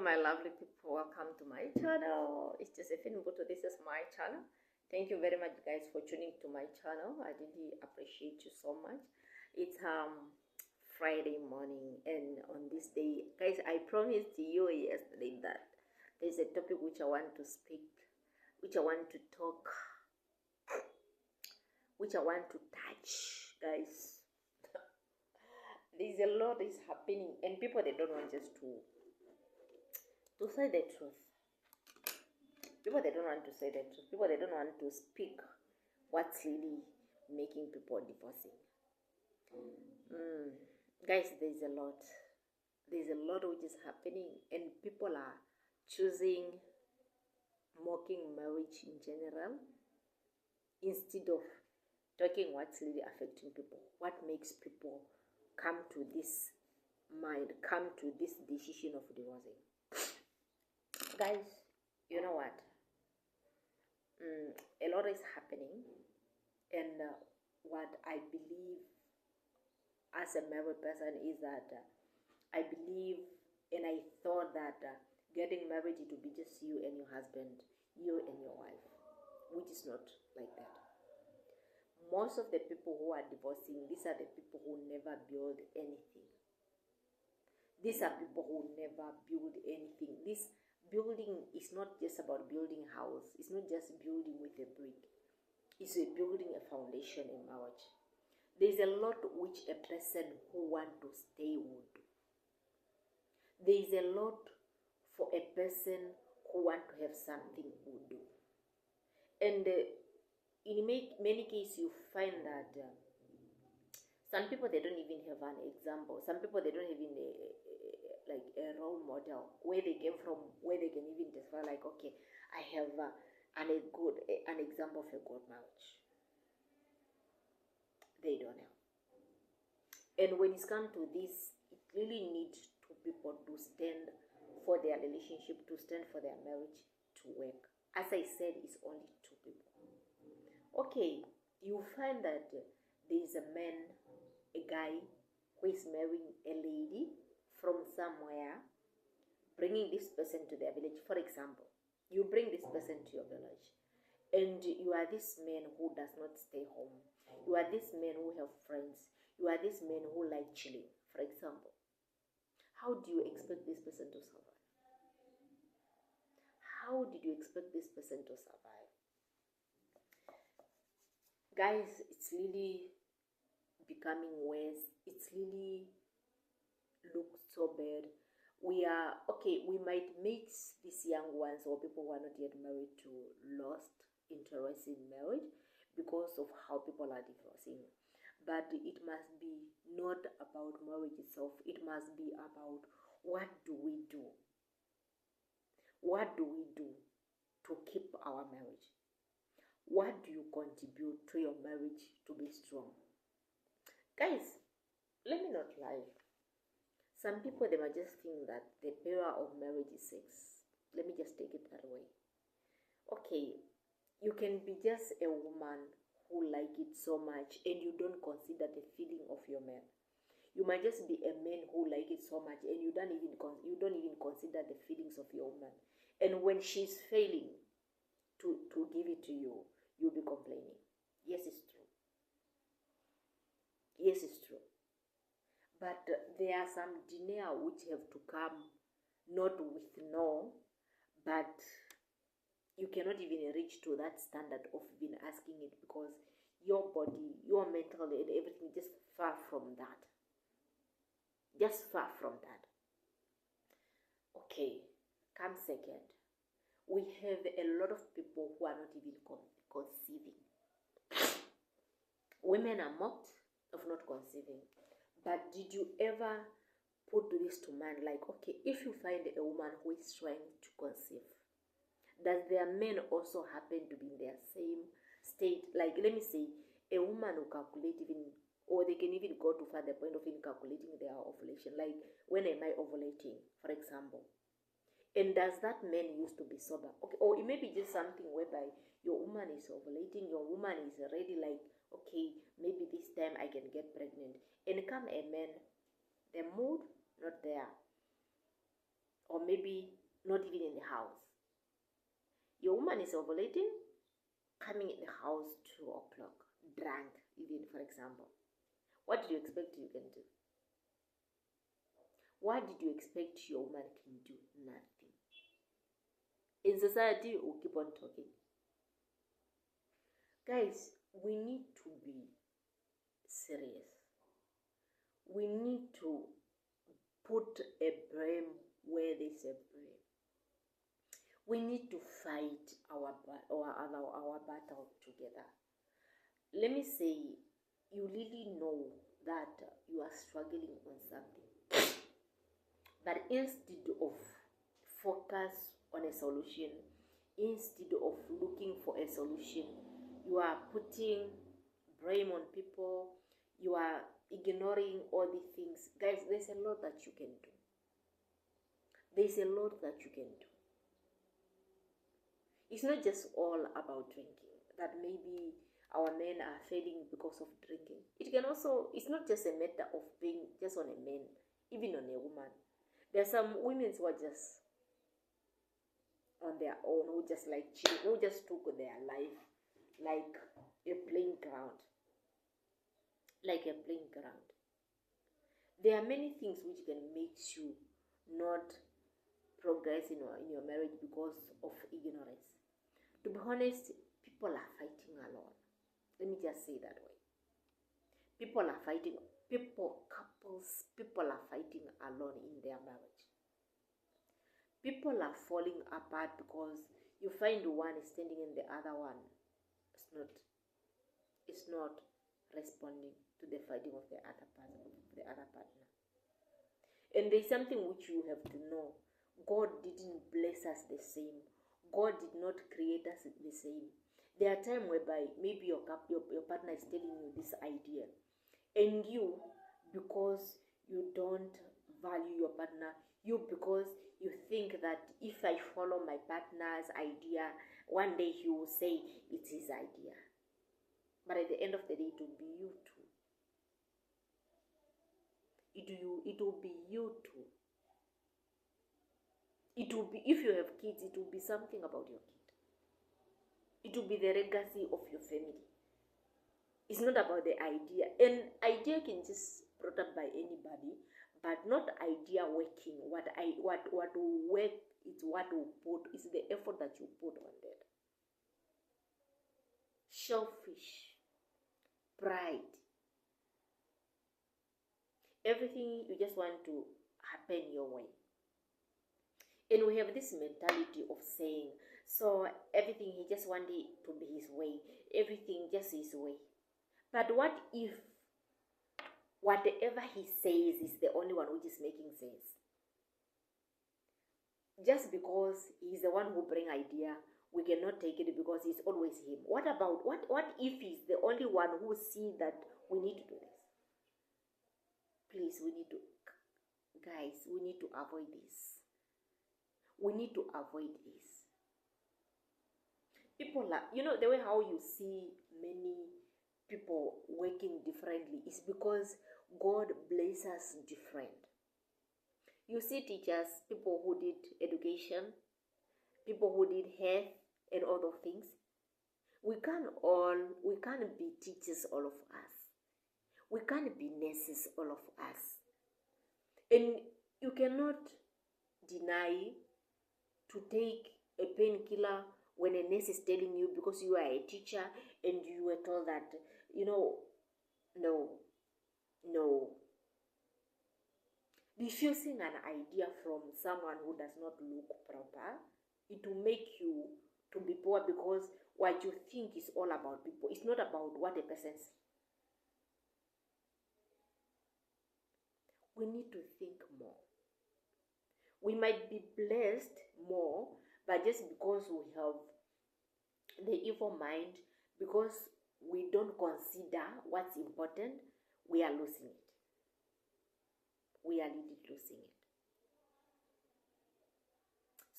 my lovely people, welcome to my channel. It's josephinambutu. This is my channel. Thank you very much, guys, for tuning to my channel. I really appreciate you so much. It's Friday morning, and on this day, guys, I promised you yesterday that there's a topic which I want to speak, which I want to talk, which I want to touch, guys. There's a lot is happening, and people, they don't want just to say the truth. People, they don't want to say the truth. People, they don't want to speak what's really making people divorcing. Guys, there's a lot which is happening, and people are choosing mocking marriage in general instead of talking what's really affecting people, what makes people come to this decision of divorcing. Guys, you know what? A lot is happening, and what I believe as a married person is that I believe and I thought that getting married, it would be just you and your husband, you and your wife, which is not like that. Most of the people who are divorcing, these are the people who never build anything. These are people who never build anything. This building is not just about building a house. It's not just building with a brick. It's building a foundation in marriage. There's a lot which a person who wants to stay would do. There's a lot for a person who wants to have something would do. And in many cases, you find that some people, they don't even have an example. Some people, they don't even like a role model where they came from, where they can even testify like, okay, I have an example of a good marriage. They don't have. And when it's come to this, it really needs two people to stand for their relationship, to stand for their marriage to work. As I said, it's only two people. Okay, you find that there is a man, a guy who is marrying a lady from somewhere, bringing this person to their village. For example, you bring this person to your village, and you are this man who does not stay home. You are this man who have friends. You are this man who like chilling, for example. How do you expect this person to survive? How did you expect this person to survive? Guys, it's really becoming worse. It's really looks so bad. We might make these young ones or people who are not yet married to lost interest in marriage because of how people are divorcing. But it must be not about marriage itself. It must be about what do we do? What do we do to keep our marriage? What do you contribute to your marriage to be strong? Guys, let me not lie. Some people, they might just think that the power of marriage is sex. Let me just take it that way. Okay, you can be just a woman who like it so much and you don't consider the feeling of your man. You might just be a man who like it so much and you don't even consider the feelings of your woman. And when she's failing to give it to you, you'll be complaining. Yes, it's true. Yes, it's true. But there are some denial which have to come, not with no, but you cannot even reach to that standard of even asking it because your body, your mental and everything just far from that. Just far from that. Okay, come second. We have a lot of people who are not even conceiving. Women are mocked of not conceiving. But did you ever put this to mind? Like, okay, if you find a woman who is trying to conceive, does their men also happen to be in their same state? Like, let me say, a woman will calculate even, or they can even go to find the point of even calculating their ovulation. Like, when am I ovulating, for example? And does that man used to be sober? Okay, or it may be just something whereby your woman is ovulating, your woman is already like, okay, maybe this time I can get pregnant. And come a man, the mood not there. Or or maybe not even in the house. Your woman is ovulating, coming in the house 2 o'clock, drunk, even for example. What did you expect you can do? What did you expect your woman can do? Nothing. In society, we'll keep on talking. Guys, we need to be serious. We need to put a blame where there's a blame. We need to fight our battle together. Let me say, you really know that you are struggling on something, but instead of focus on a solution, instead of looking for a solution, you are putting blame on people, you are ignoring all these things. Guys, there's a lot that you can do. There's a lot that you can do. It's not just all about drinking, that maybe our men are failing because of drinking. It can also, it's not just a matter of being just on a man, even on a woman. There are some women who are just on their own, who just like cheating, who just took their life like a playing ground. Like a playing ground. There are many things which can make you not progress in your marriage because of ignorance. To be honest, people are fighting alone. Let me just say that way. People are fighting, couples, people are fighting alone in their marriage. People are falling apart because you find one is standing in the other one. It's not responding to the fighting of the other partner. And there's something which you have to know. God didn't bless us the same. God did not create us the same. There are times whereby maybe your partner is telling you this idea, and you, because you don't value your partner, because you think that if I follow my partner's idea, one day he will say it's his idea. But at the end of the day, it will be you too. It will be you too. It will be, if you have kids, it will be something about your kid. It will be the legacy of your family. It's not about the idea. An idea can just brought up by anybody, but not idea working. What will work, it's what will put, it's the effort that you put on that. Selfish, pride, everything you just want to happen your way. And we have this mentality of saying, so everything he just wanted to be his way, everything just his way. But what if whatever he says is the only one which is making sense? Just because he's the one who bring idea, we cannot take it because it's always him. What about, what if he's the only one who see that we need to do this? Please, we need to, guys, we need to avoid this. We need to avoid this. People are, the way how you see many people working differently is because God blesses us different. You see teachers, people who did education, people who did health and all those things. We can't be teachers, all of us. We can't be nurses, all of us. And you cannot deny to take a painkiller when a nurse is telling you, because you are a teacher and you were told that, no. Refusing an idea from someone who does not look proper, it will make you to be poor, because what you think is all about people. It's not about what a person says. We need to think more. We might be blessed more, but just because we have the evil mind, because we don't consider what's important, we are losing it. We are really losing it.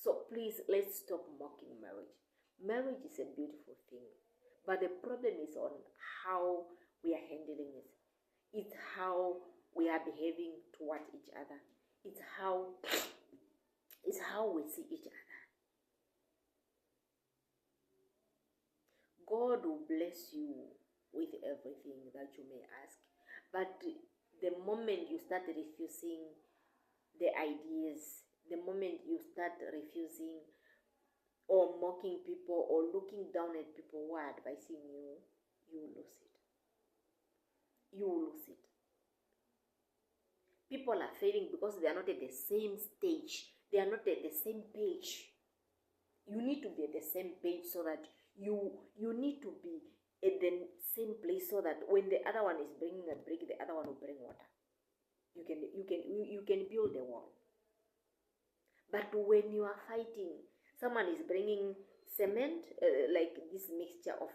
So please, let's stop mocking marriage. Marriage is a beautiful thing, but the problem is on how we are handling it. It's how we are behaving towards each other. It's how we see each other. God will bless you with everything that you may ask. But the moment you start refusing the ideas, the moment you start refusing or mocking people or looking down at people who are advising you, you will lose it. You will lose it. People are failing because they are not at the same stage. They are not at the same page. You need to be at the same page so that you need to be at the same place so that when the other one is bringing a brick, the other one will bring water. You can build a wall. But when you are fighting, someone is bringing cement, like this mixture of